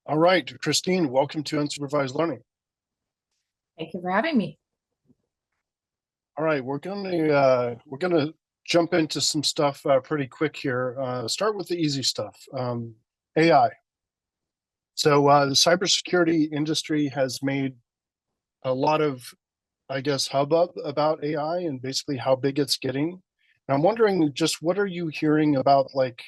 All right, Christine, welcome to Unsupervised Learning. Thank you for having me. All right, we're gonna jump into some stuff pretty quick here. Start with the easy stuff. AI. So the cybersecurity industry has made a lot of, I guess, hubbub about AI and basically how big it's getting. And I'm wondering, just what are you hearing about, like,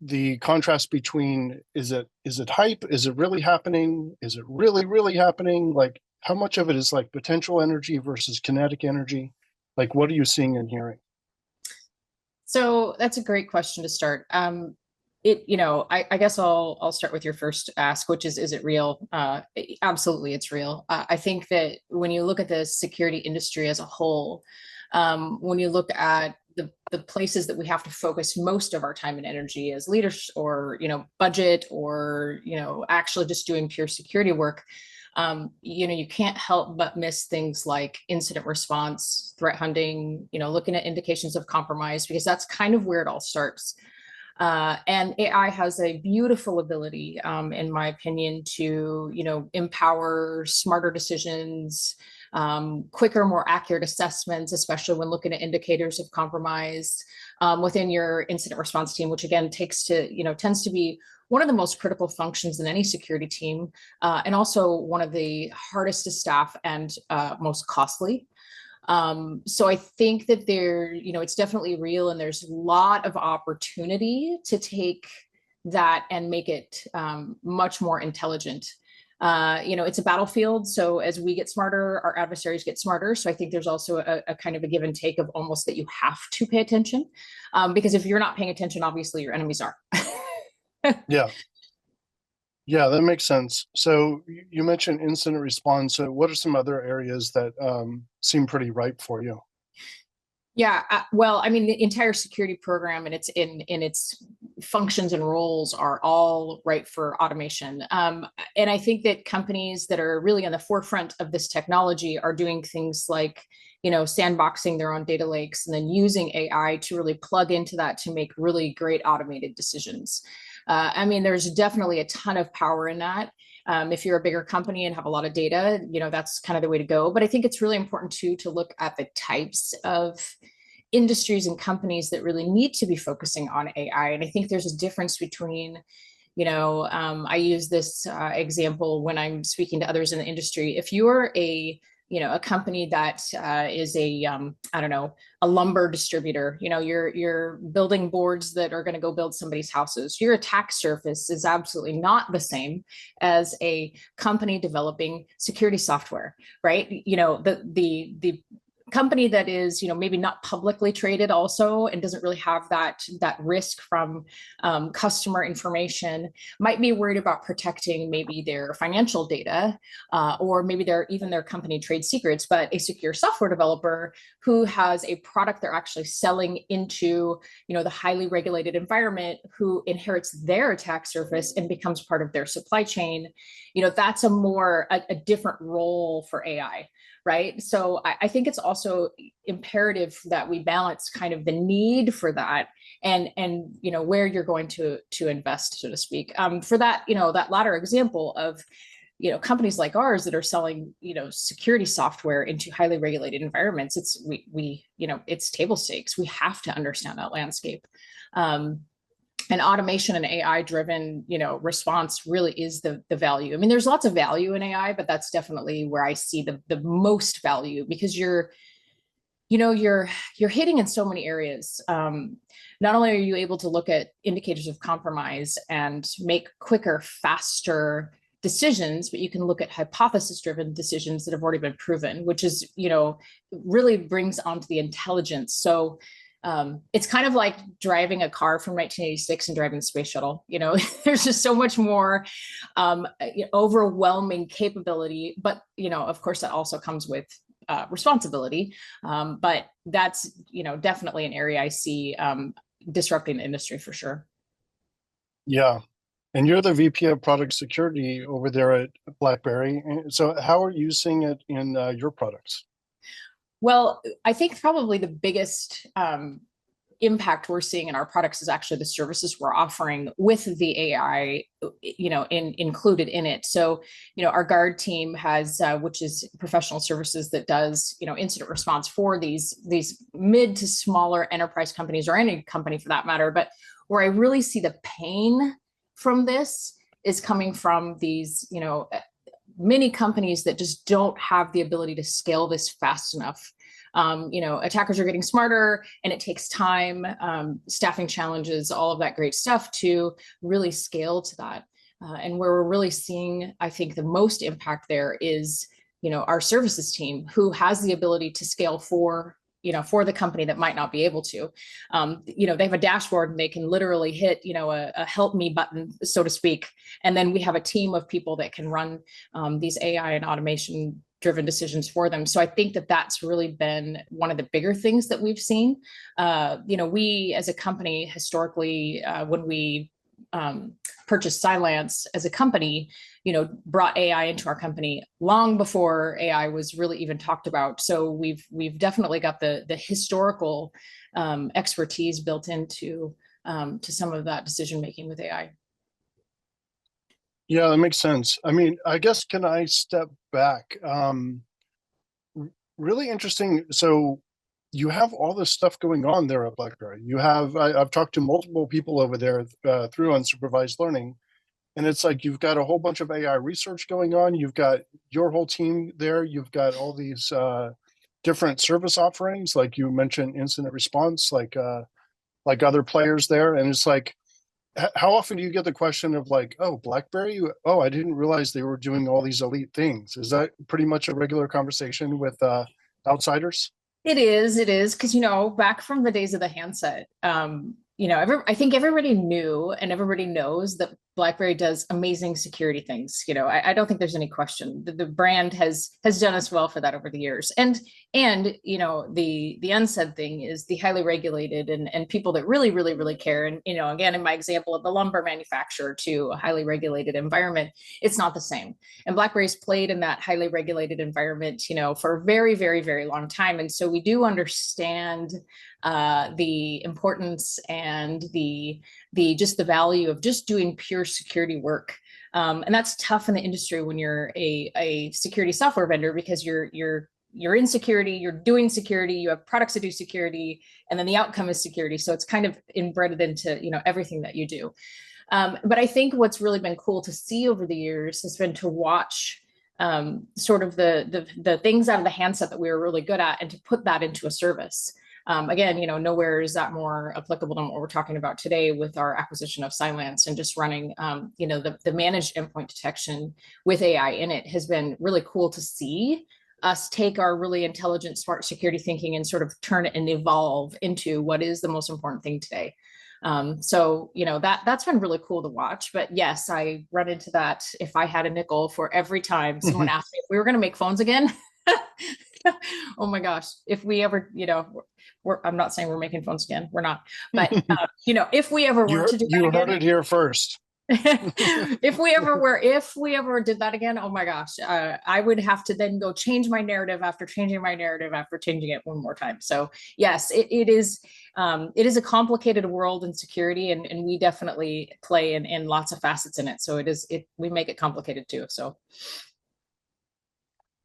the contrast between is it hype? Is it really happening? Is it really happening? Like, how much of it is like potential energy versus kinetic energy? Like, what are you seeing and hearing? So that's a great question to start. I guess I'll start with your first ask, which is it real? Absolutely, it's real. I think that when you look at the security industry as a whole, when you look at the places that we have to focus most of our time and energy as leaders, or budget, or actually just doing pure security work, you can't help but miss things like incident response, threat hunting, looking at indications of compromise, because that's kind of where it all starts. And AI has a beautiful ability, in my opinion, to empower smarter decisions, quicker, more accurate assessments, especially when looking at indicators of compromise within your incident response team, which again tends to be one of the most critical functions in any security team, and also one of the hardest to staff and most costly. So I think that it's definitely real, and there's a lot of opportunity to take that and make it much more intelligent. It's a battlefield. So as we get smarter, our adversaries get smarter. So I think there's also a kind of a give and take of almost that you have to pay attention, because if you're not paying attention, obviously your enemies are. Yeah, yeah, that makes sense. So you mentioned incident response. So what are some other areas that seem pretty ripe for you? Yeah, well, I mean, the entire security program and its functions and roles are all right for automation. And I think that companies that are really on the forefront of this technology are doing things like, sandboxing their own data lakes and then using AI to really plug into that to make really great automated decisions. I mean, there's definitely a ton of power in that. If you're a bigger company and have a lot of data, that's kind of the way to go. But I think it's really important too to look at the types of industries and companies that really need to be focusing on AI. And I think there's a difference between, I use this example when I'm speaking to others in the industry. If you're a company that is I don't know, a lumber distributor, you're building boards that are going to go build somebody's houses. Your attack surface is absolutely not the same as a company developing security software, right? The company that is maybe not publicly traded also and doesn't really have that risk from customer information might be worried about protecting maybe their financial data, or maybe their company trade secrets. But a secure software developer who has a product they're actually selling into the highly regulated environment, who inherits their attack surface and becomes part of their supply chain, that's a different role for AI. Right. So I think it's also imperative that we balance kind of the need for that and where you're going to invest, so to speak. For that, that latter example of companies like ours that are selling security software into highly regulated environments, it's table stakes. We have to understand that landscape. And automation and AI driven, response really is the value. I mean, there's lots of value in AI, but that's definitely where I see the most value, because you're hitting in so many areas. Not only are you able to look at indicators of compromise and make quicker, faster decisions, but you can look at hypothesis driven decisions that have already been proven, which is, really brings onto the intelligence. So it's kind of like driving a car from 1986 and driving the space shuttle. There's just so much more overwhelming capability. But, of course, that also comes with responsibility. But that's, definitely an area I see disrupting the industry for sure. Yeah. And you're the VP of Product Security over there at BlackBerry. So how are you seeing it in your products? Well, I think probably the biggest impact we're seeing in our products is actually the services we're offering with the AI, included in it. So, our Guard team has, which is professional services that does, incident response for these mid to smaller enterprise companies, or any company for that matter. But where I really see the pain from this is coming from these, many companies that just don't have the ability to scale this fast enough. Attackers are getting smarter, and it takes time, staffing challenges, all of that great stuff to really scale to that. And where we're really seeing, I think, the most impact there is, our services team, who has the ability to scale for the company that might not be able to. They have a dashboard and they can literally hit, a help me button, so to speak. And then we have a team of people that can run these AI and automation driven decisions for them. So I think that that's really been one of the bigger things that we've seen. We as a company historically, when we purchased Cylance as a company, brought AI into our company long before AI was really even talked about. So we've definitely got the historical expertise built into to some of that decision making with AI. Yeah, that makes sense. I mean, I guess, can I step back? Really interesting. So you have all this stuff going on there at BlackBerry. I've talked to multiple people over there through unsupervised learning, and it's like you've got a whole bunch of AI research going on. You've got your whole team there. You've got all these different service offerings, like you mentioned, incident response, like other players there. And it's like, how often do you get the question of like, oh, BlackBerry? Oh, I didn't realize they were doing all these elite things. Is that pretty much a regular conversation with outsiders? It is, because, back from the days of the handset, I think everybody knew and everybody knows that BlackBerry does amazing security things. I don't think there's any question. The brand has done us well for that over the years. And the unsaid thing is the highly regulated and people that really, really, really care. And, again, in my example of the lumber manufacturer to a highly regulated environment, it's not the same. And BlackBerry's played in that highly regulated environment, for a very, very, very long time. And so we do understand the importance and the value of just doing pure security work. And that's tough in the industry when you're a security software vendor, because you're in security, you're doing security, you have products that do security, and then the outcome is security. So it's kind of embedded into, everything that you do. But I think what's really been cool to see over the years has been to watch sort of the things out of the handset that we were really good at, and to put that into a service. Again, nowhere is that more applicable than what we're talking about today with our acquisition of Cylance, and just running, the managed endpoint detection with AI in it has been really cool to see us take our really intelligent, smart security thinking and sort of turn it and evolve into what is the most important thing today. So, that's been really cool to watch. But yes, I run into that if I had a nickel for every time someone asked me if we were going to make phones again. Oh my gosh, if we ever, I'm not saying we're making phones again, we're not, but if we ever were to do that again, you heard it here first. if we ever did that again, oh my gosh, I would have to then go change my narrative after changing my narrative after changing it one more time. So yes, it is a complicated world in security, and we definitely play in lots of facets in it. So we make it complicated too. So.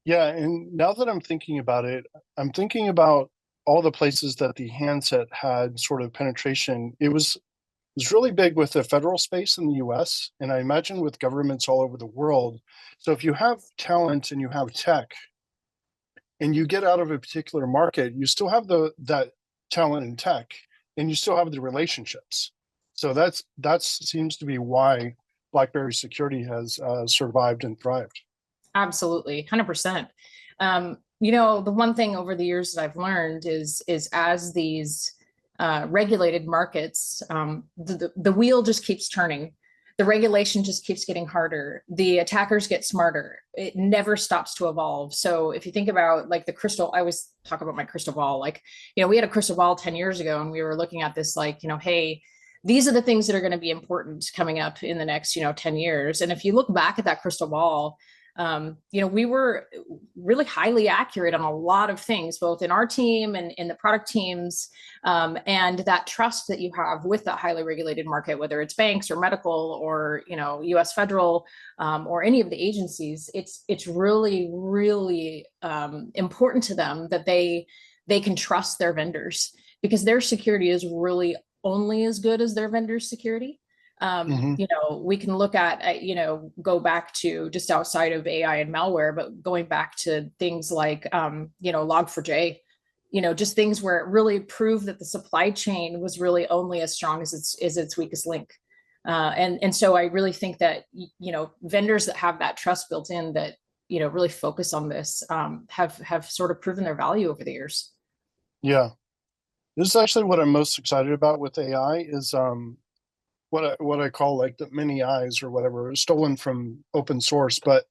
Yeah, and now that I'm thinking about it, I'm thinking about all the places that the handset had sort of penetration. It was really big with the federal space in the US, and I imagine with governments all over the world. So if you have talent and you have tech, and you get out of a particular market, you still have that talent and tech, and you still have the relationships. So that seems to be why BlackBerry Security has survived and thrived. Absolutely, 100%. The one thing over the years that I've learned is as these regulated markets, the wheel just keeps turning. The regulation just keeps getting harder. The attackers get smarter. It never stops to evolve. So if you think about like the crystal, I always talk about my crystal ball. Like, we had a crystal ball 10 years ago, and we were looking at this like, hey, these are the things that are going to be important coming up in the next, 10 years. And if you look back at that crystal ball, We were really highly accurate on a lot of things, both in our team and in the product teams. And that trust that you have with that highly regulated market, whether it's banks or medical or, US federal, or any of the agencies, it's really, really important to them that they can trust their vendors, because their security is really only as good as their vendor's security. We can look at, go back to just outside of AI and malware, but going back to things like, Log4j, just things where it really proved that the supply chain was really only as strong as its weakest link. And so I really think that, vendors that have that trust built in, that, really focus on this, have sort of proven their value over the years. Yeah. This is actually what I'm most excited about with AI is, what I call like the mini eyes or whatever, stolen from open source. But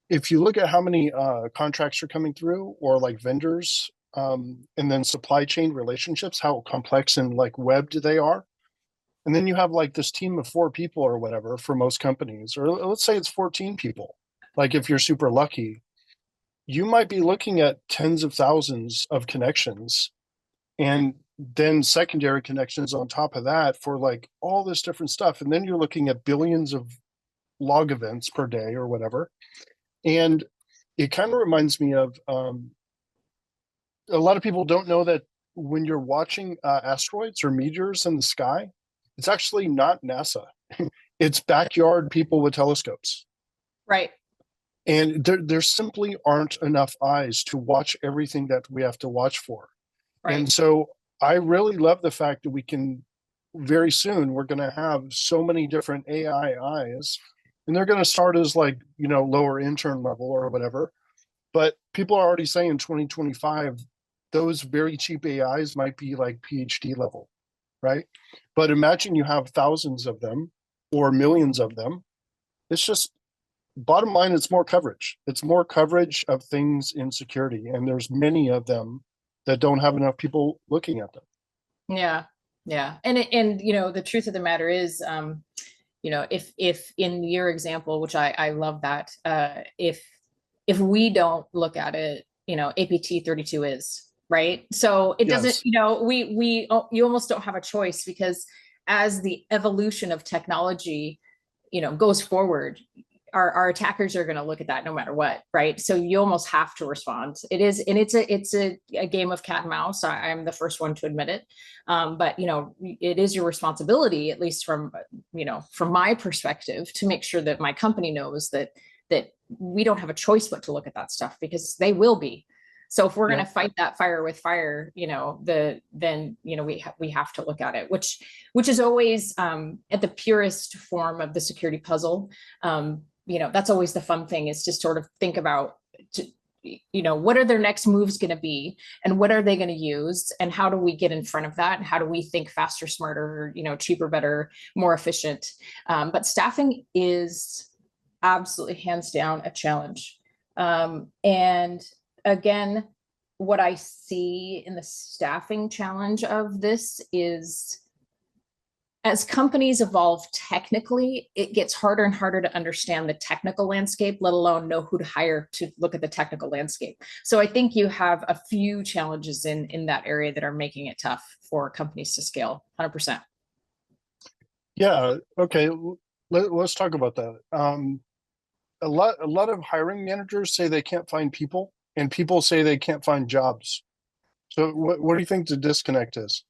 if you look at how many contracts are coming through, or like vendors, and then supply chain relationships, how complex and like webbed they are. And then you have like this team of 4 people or whatever for most companies, or let's say it's 14 people. Like if you're super lucky, you might be looking at tens of thousands of connections, and then secondary connections on top of that for like all this different stuff. And then you're looking at billions of log events per day or whatever. And it kind of reminds me of, a lot of people don't know that when you're watching asteroids or meteors in the sky, it's actually not NASA. It's backyard people with telescopes. Right. And there simply aren't enough eyes to watch everything that we have to watch for. Right. And so I really love the fact that we can, very soon, we're going to have so many different AI eyes, and they're going to start as like, lower intern level or whatever. But people are already saying 2025, those very cheap AIs might be like PhD level, right? But imagine you have thousands of them or millions of them. It's just, bottom line, it's more coverage. It's more coverage of things in security. And there's many of them that don't have enough people looking at them. Yeah. Yeah. And the truth of the matter is, if in your example, which I love that, if we don't look at it, APT 32 is, right? So it doesn't, you almost don't have a choice, because as the evolution of technology, goes forward, our attackers are going to look at that no matter what, right? So you almost have to respond. It is, and it's a game of cat and mouse. I'm the first one to admit it, but it is your responsibility, at least from my perspective, to make sure that my company knows that we don't have a choice but to look at that stuff, because they will be. So if we're going to fight that fire with fire, then we have to look at it, which is always at the purest form of the security puzzle. That's always the fun thing, is to sort of think about, what are their next moves going to be, and what are they going to use, and how do we get in front of that, and how do we think faster, smarter, cheaper, better, more efficient. But staffing is absolutely hands down a challenge. And again, what I see in the staffing challenge of this is, as companies evolve technically, it gets harder and harder to understand the technical landscape, let alone know who to hire to look at the technical landscape. So I think you have a few challenges in that area that are making it tough for companies to scale 100%. Yeah. Okay. Let's talk about that. A lot of hiring managers say they can't find people, and people say they can't find jobs. So what do you think the disconnect is?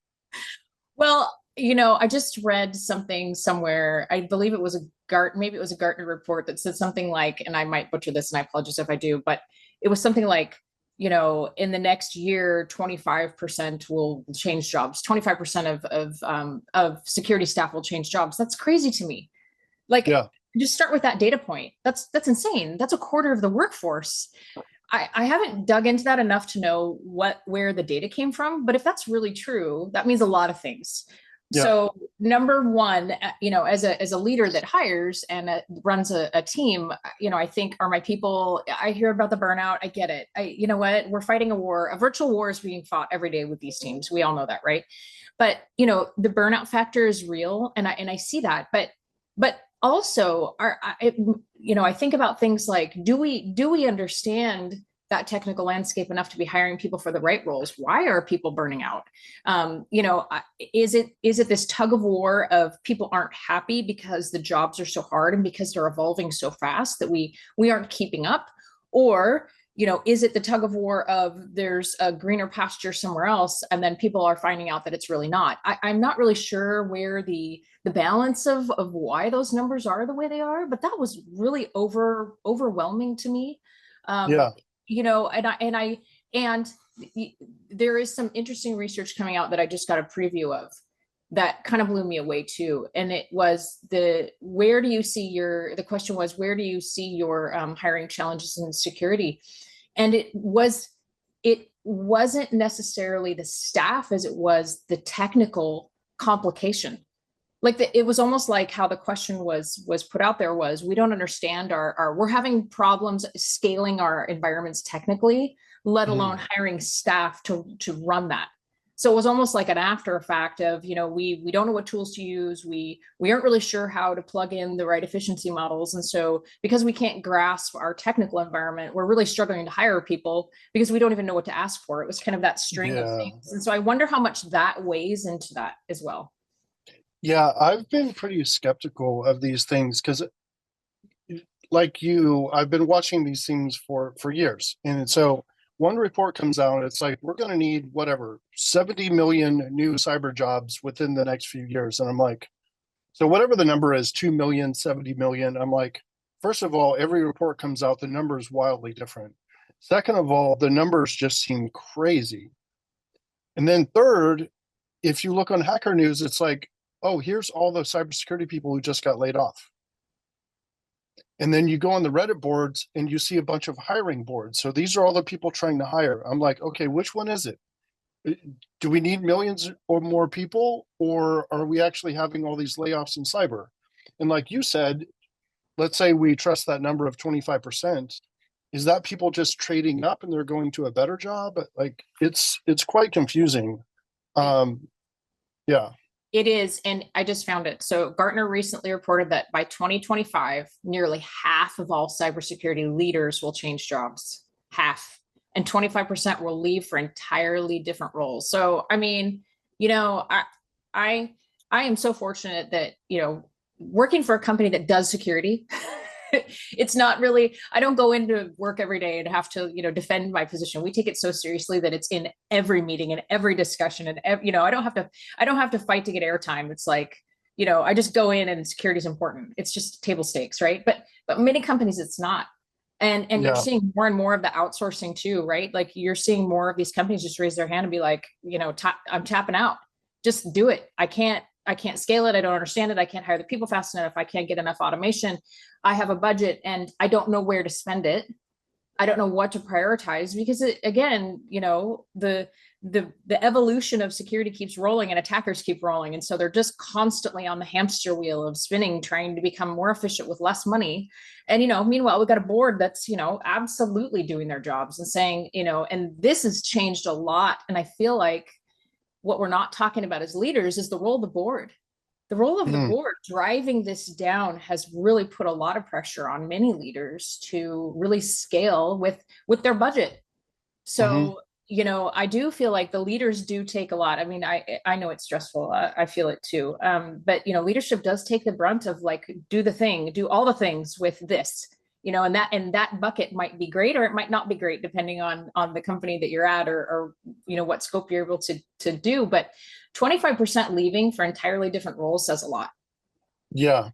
Well, I just read something somewhere. I believe it was maybe it was a Gartner report that said something like, and I might butcher this, and I apologize if I do, but it was something like, in the next year, 25% will change jobs. 25% of security staff will change jobs. That's crazy to me. Like, just start with that data point. That's insane. That's a quarter of the workforce. I haven't dug into that enough to know where the data came from, but if that's really true, that means a lot of things. Yeah. So number one, as a leader that hires and runs a team, I think, are my people, I hear about the burnout. I get it. You know what? We're fighting a war. A virtual war is being fought every day with these teams. We all know that, right? But, the burnout factor is real. And I see that, but also I think about things like, do we understand that technical landscape enough to be hiring people for the right roles? Why are people burning out? Is it this tug of war of people aren't happy because the jobs are so hard and because they're evolving so fast that we aren't keeping up? Or is it the tug of war of there's a greener pasture somewhere else, and then people are finding out that it's really not? I'm not really sure where the balance of why those numbers are the way they are, but that was really overwhelming to me. Yeah. And there is some interesting research coming out that I just got a preview of that kind of blew me away too. And it was the question was, where do you see your hiring challenges in security? And it wasn't necessarily the staff as it was the technical complication. Like it was almost like how the question was put out there was, we don't understand we're having problems scaling our environments technically, let alone hiring staff to run that. So it was almost like an after effect of, we don't know what tools to use. We aren't really sure how to plug in the right efficiency models. And so because we can't grasp our technical environment, we're really struggling to hire people because we don't even know what to ask for. It was kind of that string of things. And so I wonder how much that weighs into that as well. Yeah, I've been pretty skeptical of these things because, like you, I've been watching these things for years. And so one report comes out, it's like, we're going to need 70 million new cyber jobs within the next few years. And I'm like, so whatever the number is, 2 million, 70 million, I'm like, first of all, every report comes out, the number is wildly different. Second of all, the numbers just seem crazy. And then third, if you look on Hacker News, it's like, oh, here's all the cybersecurity people who just got laid off. And then you go on the Reddit boards and you see a bunch of hiring boards. So these are all the people trying to hire. I'm like, okay, which one is it? Do we need millions or more people, or are we actually having all these layoffs in cyber? And like you said, let's say we trust that number of 25%. Is that people just trading up and they're going to a better job? Like it's quite confusing. Yeah. It is, and I just found it. So Gartner recently reported that by 2025, nearly half of all cybersecurity leaders will change jobs. Half. And 25% will leave for entirely different roles. So, I mean, I am so fortunate that, working for a company that does security, it's not really, I don't go into work every day and have to, defend my position. We take it so seriously that it's in every meeting and every discussion and, I don't have to fight to get airtime. It's like, I just go in and security is important. It's just table stakes, right? But many companies, it's not. And you're seeing more and more of the outsourcing too, right? Like you're seeing more of these companies just raise their hand and be like, I'm tapping out. Just do it. I can't scale it. I don't understand it. I can't hire the people fast enough. I can't get enough automation. I have a budget and I don't know where to spend it. I don't know what to prioritize because the evolution of security keeps rolling and attackers keep rolling. And so they're just constantly on the hamster wheel of spinning, trying to become more efficient with less money. And, meanwhile, we've got a board that's, absolutely doing their jobs and saying, and this has changed a lot. And I feel like what we're not talking about as leaders is the role of the board. The role of the board driving this down has really put a lot of pressure on many leaders to really scale with their budget. So, I do feel like the leaders do take a lot. I mean, I know it's stressful. I feel it too. But, leadership does take the brunt of like, do all the things with this. And that bucket might be great or it might not be great depending on the company that you're at or what scope you're able to do. But 25% leaving for entirely different roles says a lot. Yeah.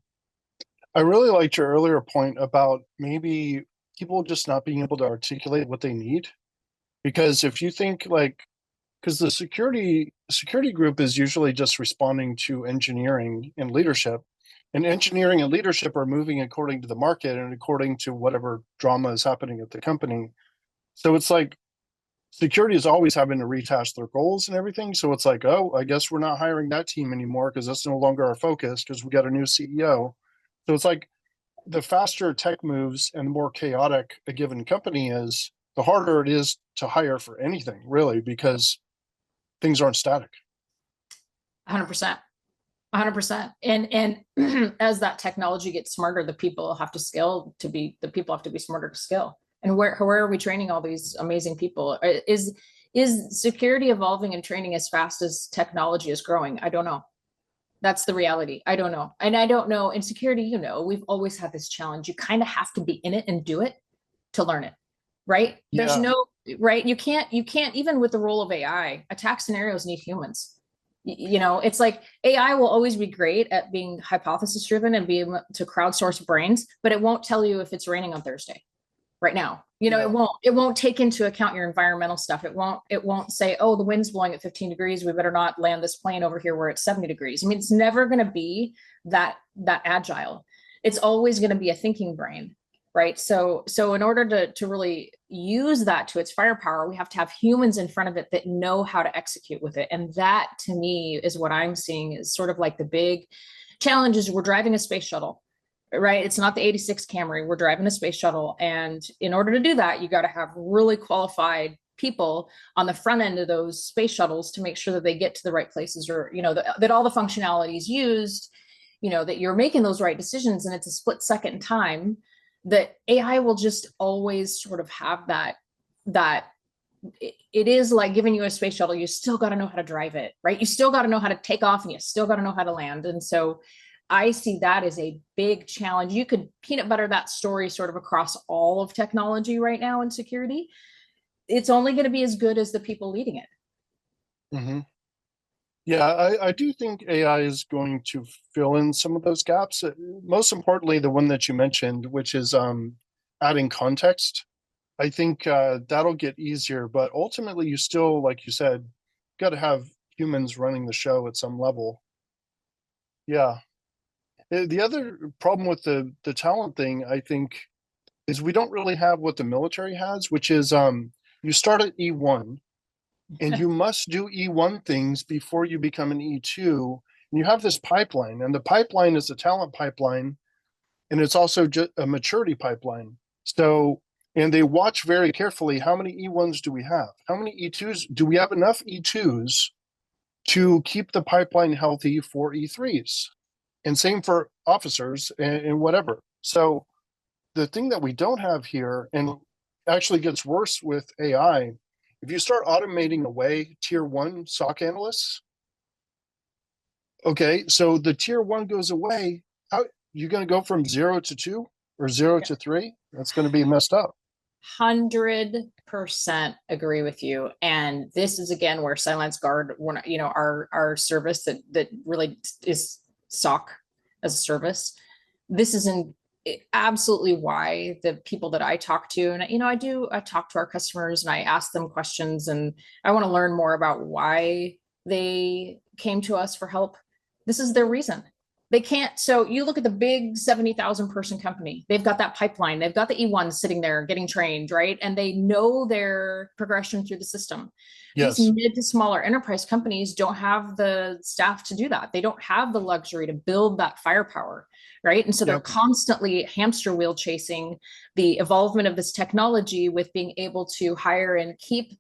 I really liked your earlier point about maybe people just not being able to articulate what they need. Because if you think because the security group is usually just responding to engineering and leadership. And engineering and leadership are moving according to the market and according to whatever drama is happening at the company. So it's like security is always having to rehash their goals and everything. So it's like, oh, I guess we're not hiring that team anymore because that's no longer our focus because we got a new CEO. So it's like the faster tech moves and the more chaotic a given company is, the harder it is to hire for anything, really, because things aren't static. 100%. 100%. And as that technology gets smarter, the people have to scale to be, the people have to be smarter to scale. And where are we training all these amazing people? Is security evolving and training as fast as technology is growing? I don't know. That's the reality. I don't know. And I don't know in security, you know, we've always had this challenge. You kind of have to be in it and do it to learn it, right? There's no, right? You can't, even with the role of AI, attack scenarios need humans. You know, it's like AI will always be great at being hypothesis driven and be able to crowdsource brains, but it won't tell you if it's raining on Thursday right now. You know, it won't take into account your environmental stuff. It won't say, oh, the wind's blowing at 15 degrees. We better not land this plane over here where it's 70 degrees. I mean, it's never going to be that agile. It's always going to be a thinking brain, right? So in order to really use that to its firepower, we have to have humans in front of it that know how to execute with it. And that to me is what I'm seeing is sort of like the big challenges. We're driving a space shuttle. Right. It's not the 86 Camry. We're driving a space shuttle. And in order to do that, you got to have really qualified people on the front end of those space shuttles to make sure that they get to the right places, or, you know, that all the functionality is used, you know, that you're making those right decisions. And it's a split second in time that AI will just always sort of have that it is like giving you a space shuttle. You still got to know how to drive it, right? You still got to know how to take off and you still got to know how to land. And so I see that as a big challenge. You could peanut butter that story sort of across all of technology right now in security. It's only going to be as good as the people leading it. Mm-hmm. Yeah, I do think AI is going to fill in some of those gaps. Most importantly, the one that you mentioned, which is adding context. I think that'll get easier, but ultimately you still, like you said, got to have humans running the show at some level. Yeah. The other problem with the talent thing, I think, is we don't really have what the military has, which is you start at E1 and you must do E1 things before you become an E2. And you have this pipeline, and the pipeline is a talent pipeline, and it's also just a maturity pipeline. So, and they watch very carefully, how many E1s do we have? How many E2s? Do we have enough E2s to keep the pipeline healthy for E3s? And same for officers and whatever. So the thing that we don't have here, and actually gets worse with AI, if you start automating away tier 1 SOC analysts, okay, so the tier 1 goes away. How you going to go from 0 to 2 or 0 to 3? That's going to be messed up. 100% agree with you. And this is again where Silence Guard, you know, our service that really is SOC as a service. This is absolutely why the people that I talk to, and you know, I talk to our customers and I ask them questions, and I want to learn more about why they came to us for help. This is their reason. They can't. So you look at the big 70,000 person company, they've got that pipeline, they've got the E1 sitting there getting trained, right? And they know their progression through the system. Yes. These mid to smaller enterprise companies don't have the staff to do that. They don't have the luxury to build that firepower, right? And so they're constantly hamster wheel chasing the evolvement of this technology with being able to hire and keep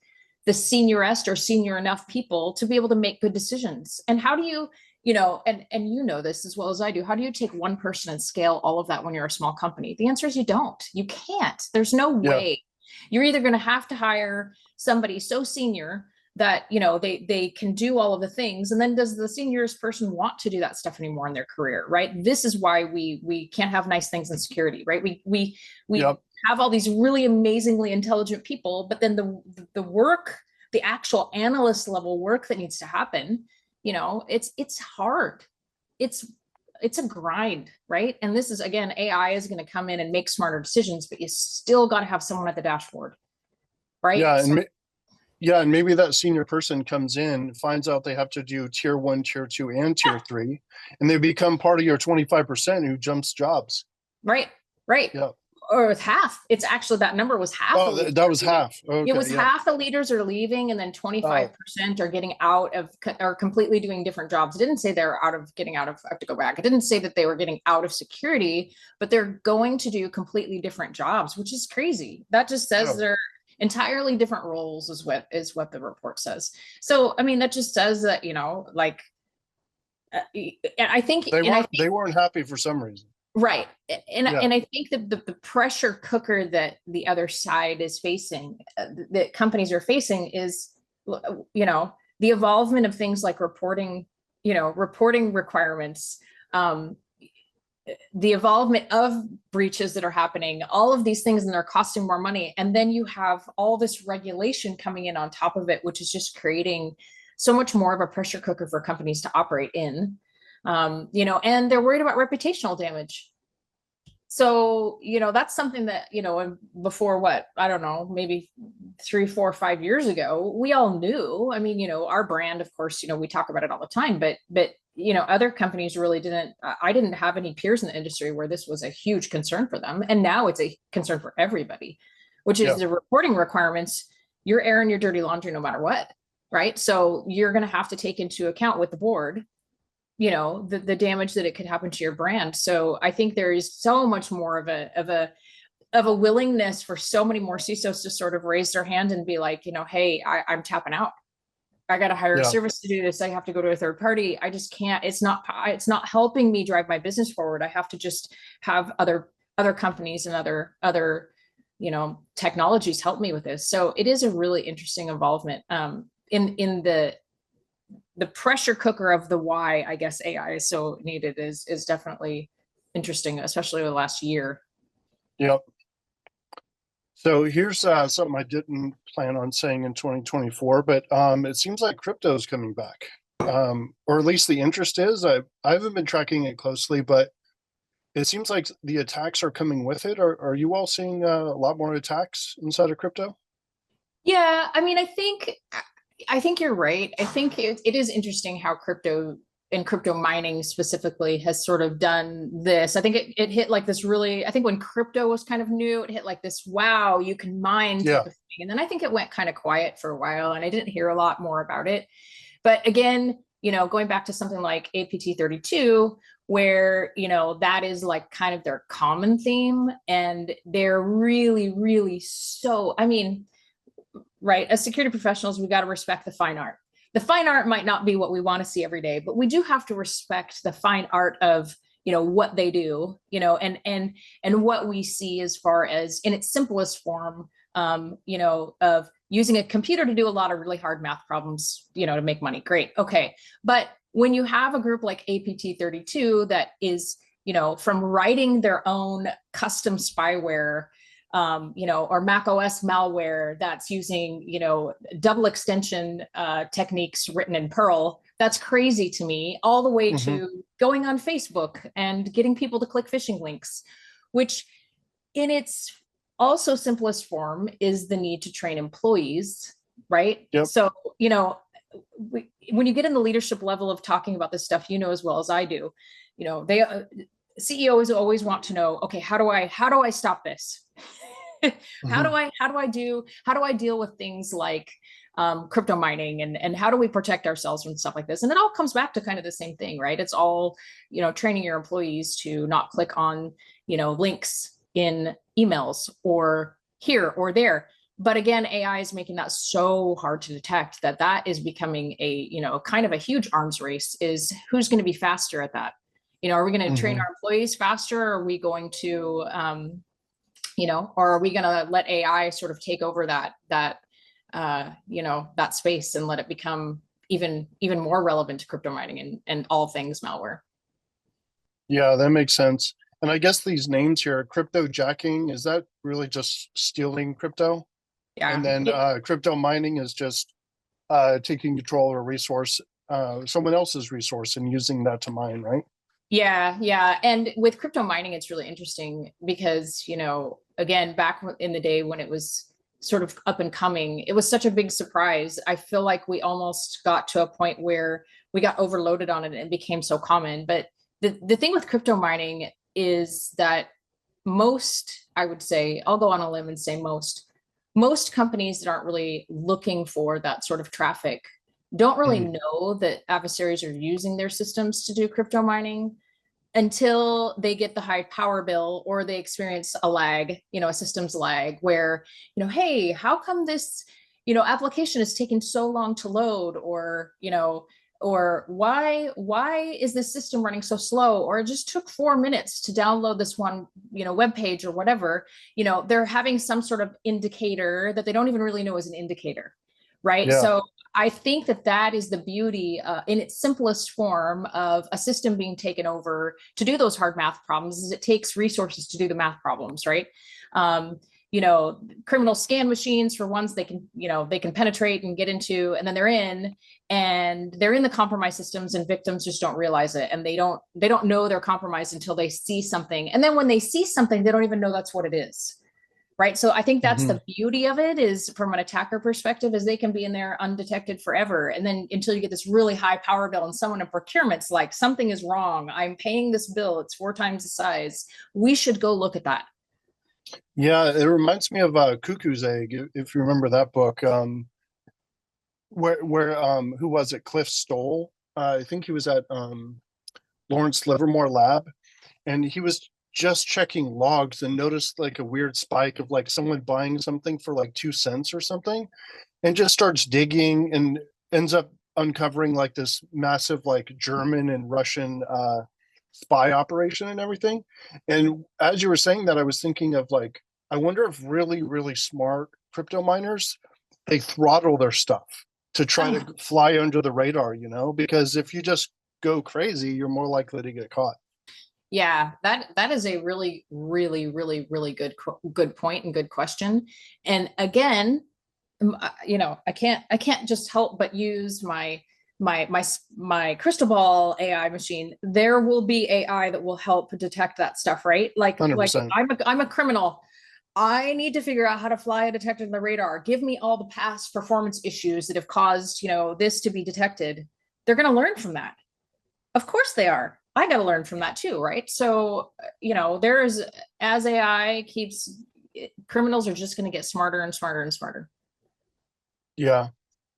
the seniorest or senior enough people to be able to make good decisions. And how do you, you know, and you know this as well as I do, how do you take one person and scale all of that when you're a small company? The answer is you don't. You can't. There's no way. You're either going to have to hire somebody so senior that, you know, they can do all of the things. And then does the seniorest person want to do that stuff anymore in their career, right? This is why we can't have nice things in security, right? We have all these really amazingly intelligent people, but then the work, the actual analyst level work that needs to happen, you know, it's hard. It's a grind, right? And this is, again, AI is going to come in and make smarter decisions, but you still got to have someone at the dashboard, right? Yeah, and maybe that senior person comes in, finds out they have to do tier 1, tier 2, and tier 3, and they become part of your 25% who jumps jobs. Right. Yeah. Or with half. It's actually, that number was half. Oh, that was half. Okay, it was half the leaders are leaving, and then 25% are getting out of, or completely doing different jobs. It didn't say they're getting out of, I have to go back. It didn't say that they were getting out of security, but they're going to do completely different jobs, which is crazy. That just says they're entirely different roles is what the report says. So, I mean, that just says that, you know, like, and I think, they weren't happy for some reason. right. And Yeah. I think that the pressure cooker that the other side is facing, that companies are facing, is, you know, the evolvement of things like reporting, you know, reporting requirements, the evolvement of breaches that are happening, all of these things, and they're costing more money. And then you have all this regulation coming in on top of it, which is just creating so much more of a pressure cooker for companies to operate in. You know, and they're worried about reputational damage. So, you know, that's something that, you know, before, what, I don't know, maybe 3, 4, 5 years ago, we all knew. I mean, you know, our brand, of course, you know, we talk about it all the time, but, you know, other companies really didn't. I didn't have any peers in the industry where this was a huge concern for them. And now it's a concern for everybody, which is the reporting requirements. You're airing your dirty laundry no matter what, right? So you're going to have to take into account with the board, you know, the damage that it could happen to your brand. So I think there is so much more of a willingness for so many more CISOs to sort of raise their hand and be like, you know, hey, I'm tapping out. I got to hire a service to do this. I have to go to a third party. I just can't. It's not helping me drive my business forward. I have to just have other companies and other, you know, technologies help me with this. So it is a really interesting involvement in the pressure cooker of the why, I guess, AI is so needed is definitely interesting, especially over the last year. Yep. So here's something I didn't plan on saying in 2024, but it seems like crypto is coming back, or at least the interest is. I haven't been tracking it closely, but it seems like the attacks are coming with it. Are you all seeing a lot more attacks inside of crypto? Yeah, I mean, I think you're right. I think it is interesting how crypto and crypto mining specifically has sort of done this. I think it hit like this really, I think when crypto was kind of new, it hit like this, wow, you can mine type of thing. And then I think it went kind of quiet for a while and I didn't hear a lot more about it. But again, you know, going back to something like APT 32, where, you know, that is like kind of their common theme. And they're really, really so, I mean, right, as security professionals, we got to respect the fine art. The fine art might not be what we want to see every day, but we do have to respect the fine art of, you know, what they do, you know, and what we see as far as in its simplest form, you know, of using a computer to do a lot of really hard math problems, you know, to make money. Great. Okay. But when you have a group like APT 32 that is, you know, from writing their own custom spyware, you know, or Mac OS malware that's using, you know, double extension techniques written in Perl. That's crazy to me, all the way to going on Facebook and getting people to click phishing links, which in its also simplest form is the need to train employees, right? Yep. So, you know, when you get in the leadership level of talking about this stuff, you know, as well as I do, you know, they CEOs always want to know, okay, how do I stop this? How do I deal with things like crypto mining and how do we protect ourselves from stuff like this? And it all comes back to kind of the same thing, right? It's all, you know, training your employees to not click on, you know, links in emails or here or there. But again, AI is making that so hard to detect that is becoming a, you know, kind of a huge arms race. Is who's going to be faster at that? You know, are we going to train our employees faster? Or are we going to, you know, or are we going to let AI sort of take over that, you know, that space and let it become even more relevant to crypto mining and all things malware? Yeah, that makes sense. And I guess these names here, crypto jacking, is that really just stealing crypto? Yeah. And then crypto mining is just taking control of a resource, someone else's resource, and using that to mine, right? Yeah. And with crypto mining, it's really interesting because, you know, again, back in the day when it was sort of up and coming, it was such a big surprise. I feel like we almost got to a point where we got overloaded on it and it became so common. But the thing with crypto mining is that most, I would say, I'll go on a limb and say most companies that aren't really looking for that sort of traffic don't really know that adversaries are using their systems to do crypto mining until they get the high power bill or they experience a lag, you know, a systems lag where, you know, hey, how come this, you know, application is taking so long to load? Or, you know, or why is this system running so slow, or it just took 4 minutes to download this one, web page or whatever. They're having some sort of indicator that they don't even really know is an indicator, right? Yeah. So I think that is the beauty in its simplest form of a system being taken over to do those hard math problems, is it takes resources to do the math problems, right? Criminal scan machines, for ones they can penetrate and get into, and then they're in the compromised systems, and victims just don't realize it. And they don't know they're compromised until they see something. And then when they see something, they don't even know that's what it is. Right. So I think that's the beauty of it, is from an attacker perspective, is they can be in there undetected forever. And then until you get this really high power bill, and someone in procurement's like, something is wrong, I'm paying this bill, it's 4 times the size, we should go look at that. Yeah, it reminds me of Cuckoo's Egg, if you remember that book. Where who was it? Cliff Stoll. I think he was at Lawrence Livermore Lab, and he was just checking logs and noticed like a weird spike of like someone buying something for like 2 cents or something, and just starts digging and ends up uncovering like this massive like German and Russian spy operation and everything. And as you were saying that, I was thinking of like, I wonder if really, really smart crypto miners, they throttle their stuff to try to fly under the radar, because if you just go crazy, you're more likely to get caught. Yeah, that is a really, really, really, really good point and good question. And again, I can't just help but use my crystal ball AI machine. There will be AI that will help detect that stuff, right? Like 100%. I'm a criminal. I need to figure out how to fly a detector in the radar. Give me all the past performance issues that have caused, this to be detected. They're going to learn from that. Of course they are. I got to learn from that too, right? So, as AI keeps, criminals are just going to get smarter and smarter and smarter. Yeah.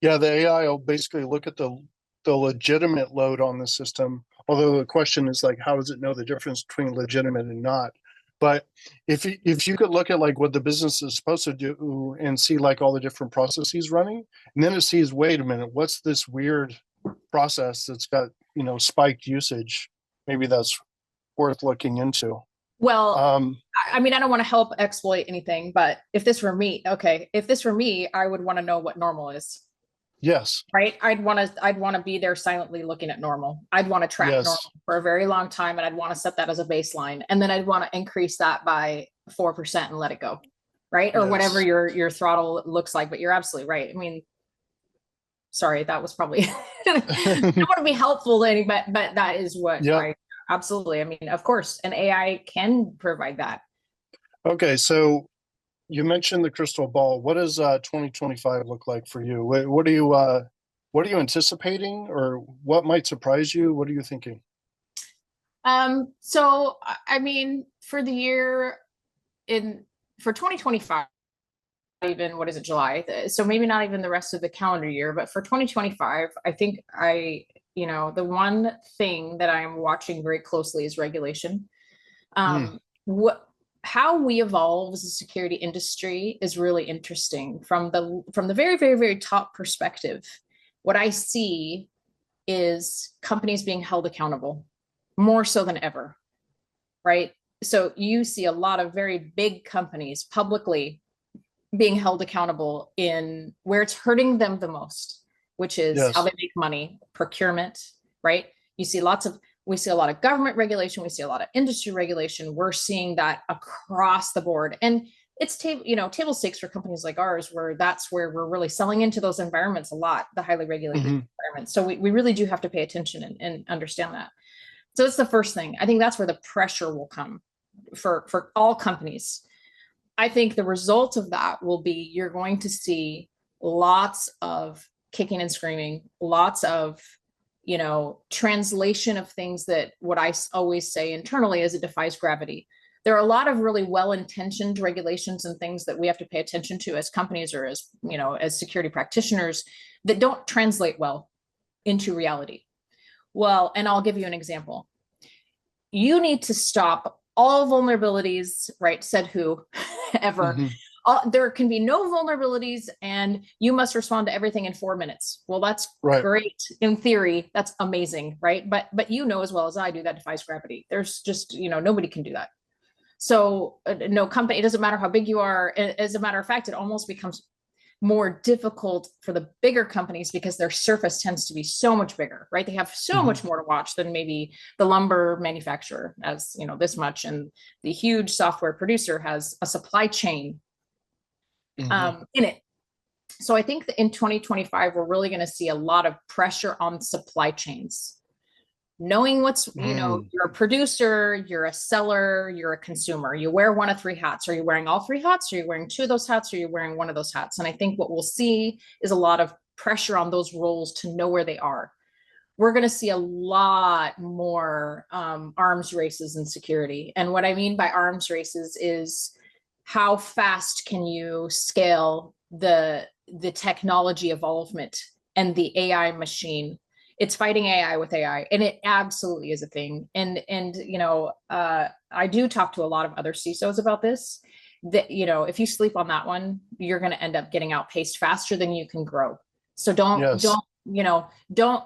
Yeah, the AI will basically look at the legitimate load on the system. Although the question is like, how does it know the difference between legitimate and not? But if you could look at like what the business is supposed to do and see like all the different processes running, and then it sees, wait a minute, what's this weird process that's got, spiked usage? Maybe that's worth looking into. Well, I don't want to help exploit anything, but if this were me, I would want to know what normal is. Yes. Right. I'd want to be there silently looking at normal. I'd want to track normal for a very long time, and I'd want to set that as a baseline. And then I'd want to increase that by 4% and let it go. Right. Or whatever your throttle looks like. But you're absolutely right. Sorry, that was probably I don't want to be helpful to anybody, but that is what absolutely. Of course, an AI can provide that. Okay, so you mentioned the crystal ball. What does 2025 look like for you? What are you anticipating, or what might surprise you? What are you thinking? So for the year for 2025, even, what is it, July? So maybe not even the rest of the calendar year, but for 2025, I think the one thing that I'm watching very closely is regulation. How we evolve as a security industry is really interesting from the very, very, very top perspective. What I see is companies being held accountable more so than ever, right? So you see a lot of very big companies publicly being held accountable in where it's hurting them the most, which is how they make money, procurement, right? We see a lot of government regulation. We see a lot of industry regulation. We're seeing that across the board. And it's table stakes for companies like ours, where that's where we're really selling into those environments a lot, the highly regulated environments. So we really do have to pay attention and understand that. So it's the first thing. I think that's where the pressure will come for all companies. I think the result of that will be, you're going to see lots of kicking and screaming, lots of, translation of things that, what I always say internally is, it defies gravity. There are a lot of really well-intentioned regulations and things that we have to pay attention to as companies, or as, as security practitioners, that don't translate well into reality. Well, and I'll give you an example. You need to stop all vulnerabilities, right? Said who ever, there can be no vulnerabilities and you must respond to everything in 4 minutes. Well, that's Right. great. In theory, that's amazing, right? But as well as I do, that defies gravity. There's just, nobody can do that. So no company, it doesn't matter how big you are. As a matter of fact, it almost becomes more difficult for the bigger companies because their surface tends to be so much bigger, right? They have so much more to watch than maybe the lumber manufacturer has, this much, and the huge software producer has a supply chain in it. So I think that in 2025, we're really going to see a lot of pressure on supply chains. Knowing what's, you're a producer, you're a seller, you're a consumer, you wear one of 3 hats. Are you wearing all 3 hats? Are you wearing 2 of those hats? Or are you wearing one of those hats? And I think what we'll see is a lot of pressure on those roles to know where they are. We're going to see a lot more arms races in security. And what I mean by arms races is how fast can you scale the technology evolvement and the AI machine. It's fighting AI with AI, and it absolutely is a thing. And I do talk to a lot of other CISOs about this, that, if you sleep on that one, you're going to end up getting outpaced faster than you can grow. So don't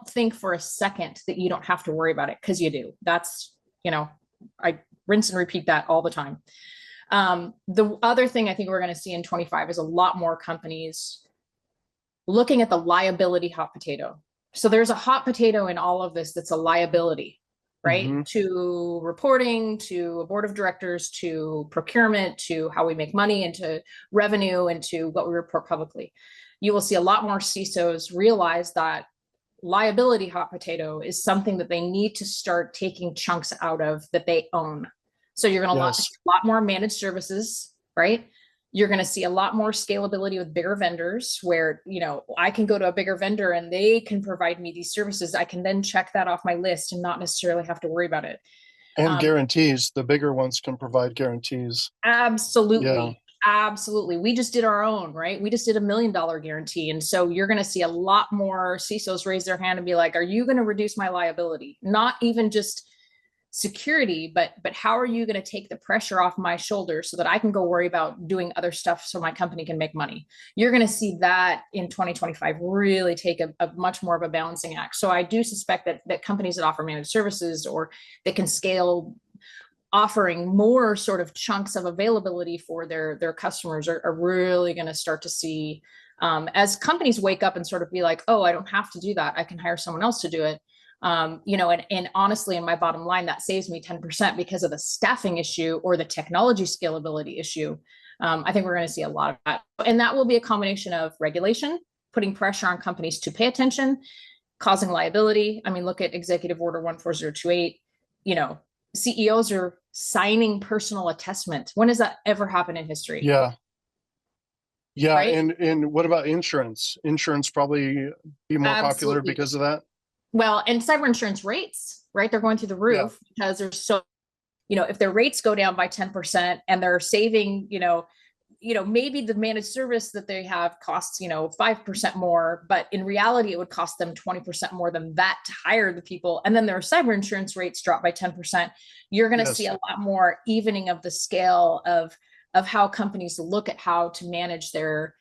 think for a second that you don't have to worry about it, because you do. That's, I rinse and repeat that all the time. The other thing I think we're going to see in 25 is a lot more companies looking at the liability hot potato. So there's a hot potato in all of this that's a liability, right? To reporting, to a board of directors, to procurement, to how we make money, and to revenue, and to what we report publicly. You will see a lot more CISOs realize that liability hot potato is something that they need to start taking chunks out of that they own. So you're going to see a lot more managed services, right? You're going to see a lot more scalability with bigger vendors where, I can go to a bigger vendor and they can provide me these services. I can then check that off my list and not necessarily have to worry about it. And guarantees. The bigger ones can provide guarantees. Absolutely. Yeah. Absolutely. We just did our own, right? We just did $1 million guarantee. And so you're going to see a lot more CISOs raise their hand and be like, are you going to reduce my liability? Not even just security, but how are you going to take the pressure off my shoulders so that I can go worry about doing other stuff so my company can make money? You're going to see that in 2025 really take a much more of a balancing act. So I do suspect that companies that offer managed services or that can scale offering more sort of chunks of availability for their customers are really going to start to see, as companies wake up and sort of be like, oh, I don't have to do that. I can hire someone else to do it. And honestly, in my bottom line, that saves me 10% because of the staffing issue or the technology scalability issue. I think we're going to see a lot of that. And that will be a combination of regulation, putting pressure on companies to pay attention, causing liability. I mean, look at Executive Order 14028. CEOs are signing personal attestment. When has that ever happened in history? Yeah. Yeah. Right? And what about insurance? Insurance probably be more popular because of that. Well, and cyber insurance rates, right? They're going through the roof because there's so, if their rates go down by 10% and they're saving, maybe the managed service that they have costs, 5% more, but in reality, it would cost them 20% more than that to hire the people. And then their cyber insurance rates drop by 10%. You're going to see a lot more evening of the scale of how companies look at how to manage their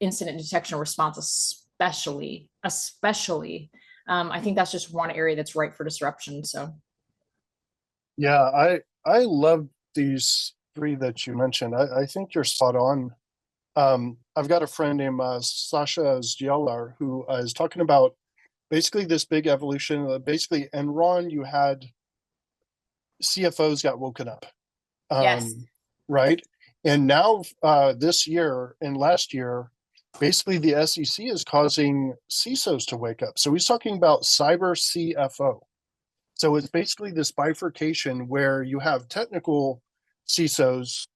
incident detection response, especially. I think that's just one area that's ripe for disruption. So. Yeah, I love these 3 that you mentioned. I think you're spot on. I've got a friend named Sasha Zgielar who is talking about basically this big evolution. Basically, Enron, you had CFOs got woken up, Yes. right? And now this year and last year, basically the SEC is causing CISOs to wake up. So he's talking about cyber CFO. So it's basically this bifurcation where you have technical CISOs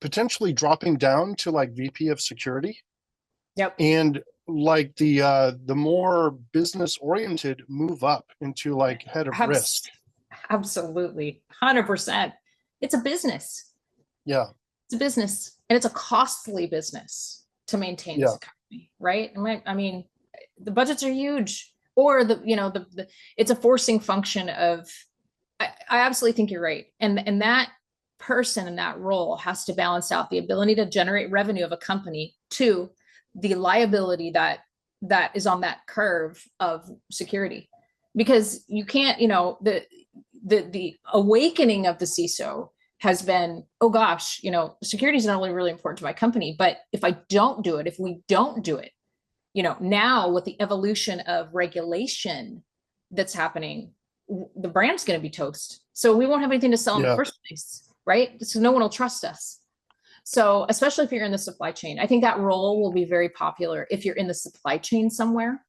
potentially dropping down to like VP of security. Yep. And like the more business oriented move up into like head of risk. Absolutely. 100%. It's a business. Yeah. It's a business, and it's a costly business to maintain this company, right? I mean, the budgets are huge, or it's a forcing function of, I absolutely think you're right. And that person in that role has to balance out the ability to generate revenue of a company to the liability that is on that curve of security. Because you can't, the awakening of the CISO has been, oh gosh, security is not only really important to my company, but if I don't do it, if we don't do it, now with the evolution of regulation that's happening, the brand's going to be toast. So we won't have anything to sell in the first place, right? So no one will trust us. So especially if you're in the supply chain, I think that role will be very popular if you're in the supply chain somewhere.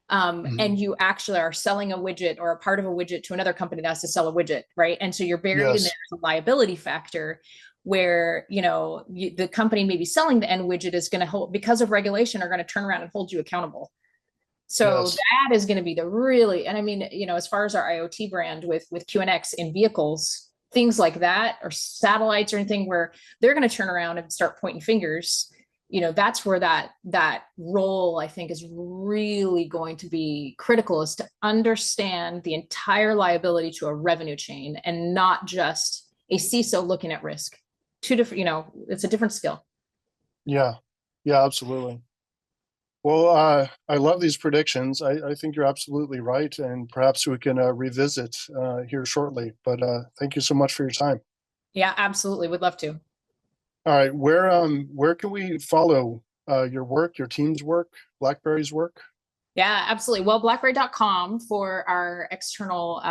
And you actually are selling a widget or a part of a widget to another company that has to sell a widget, right? And so you're buried in there as a liability factor where, the company maybe selling the end widget is going to hold, because of regulation, are going to turn around and hold you accountable. So that is going to be the really, and I mean, as far as our IoT brand with QNX in vehicles, things like that, or satellites or anything where they're going to turn around and start pointing fingers, that's where that role, I think, is really going to be critical, is to understand the entire liability to a revenue chain and not just a CISO looking at risk. Two different, it's a different skill. Yeah, absolutely. Well, I love these predictions. I think you're absolutely right, and perhaps we can revisit here shortly. But thank you so much for your time. Yeah, absolutely. Would love to. All right, where can we follow your work, your team's work, BlackBerry's work? Yeah, absolutely. Well, BlackBerry.com for our external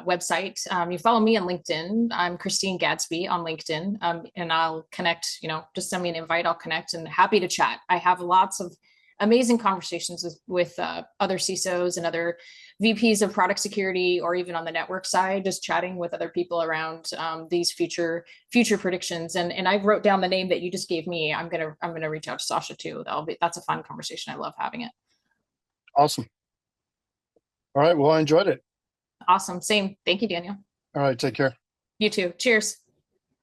website. You follow me on LinkedIn. I'm Christine Gadsby on LinkedIn, and I'll connect. Just send me an invite. I'll connect, and happy to chat. I have lots of amazing conversations with other CISOs and other VPs of product security, or even on the network side, just chatting with other people around these future predictions. And I wrote down the name that you just gave me. I'm gonna reach out to Sasha too. That's a fun conversation. I love having it. Awesome. All right. Well, I enjoyed it. Awesome. Same. Thank you, Daniel. All right. Take care. You too. Cheers.